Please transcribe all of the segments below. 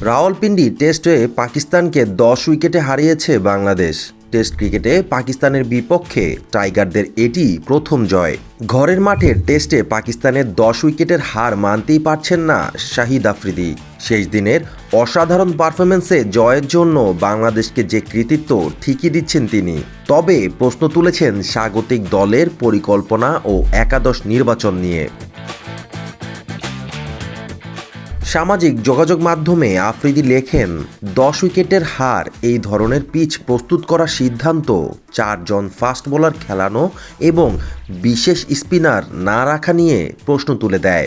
রাওয়ালপিন্ডি টেস্টে পাকিস্তানকে 10 উইকেটে হারিয়েছে বাংলাদেশ। টেস্ট ক্রিকেটে পাকিস্তানের বিপক্ষে টাইগারদের এটি প্রথম জয়। ঘরের মাঠের টেস্টে পাকিস্তানের 10 উইকেটের হার মানতেই পারছেন না শাহিদ আফ্রিদি। শেষ দিনের অসাধারণ পারফরম্যান্সে জয়ের জন্য বাংলাদেশকে যে কৃতিত্ব ঠিকই দিচ্ছেন তিনি। তবে প্রশ্ন তুলেছেন স্বাগতিক দলের পরিকল্পনা ও একাদশ নির্বাচন নিয়ে। সামাজিক যোগাযোগ মাধ্যমে আফ্রিদি লেখেন, 10 উইকেটের হার এই ধরনের পিচ প্রস্তুত করার সিদ্ধান্ত 4 জন ফাস্ট বোলার খেলানো এবং বিশেষ স্পিনার না রাখা নিয়ে প্রশ্ন তুলে দেয়।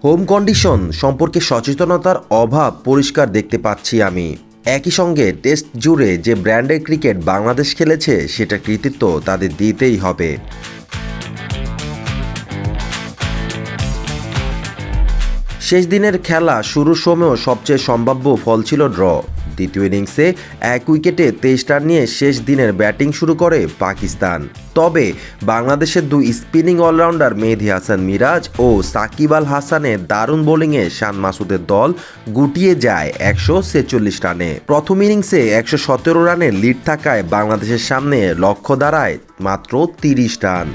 হোম কন্ডিশন সম্পর্কে সচেতনতার অভাব পরিষ্কার দেখতে পাচ্ছি আমি। একই সঙ্গে টেস্ট জুড়ে যে ব্র্যান্ডের ক্রিকেট বাংলাদেশ খেলেছে সেটা কৃতিত্ব তাদের দিতেই হবে। শেষ দিনের খেলা শুরুর সময়ও সবচেয়ে সম্ভাব্য ফল ছিল ড্র। দ্বিতীয় ইনিংসে 1 উইকেটে 23 রান নিয়ে শেষ দিনের ব্যাটিং শুরু করে পাকিস্তান। তবে বাংলাদেশের 2 স্পিনিং অলরাউন্ডার মেহেদী হাসান মিরাজ ও সাকিব আল হাসানের দারুণ বোলিংয়ে শান মাসুদের দল গুটিয়ে যায় 146 রানে। প্রথম ইনিংসে 117 রানের লিড থাকায় বাংলাদেশের সামনে লক্ষ্য দাঁড়ায় মাত্র 30 রান।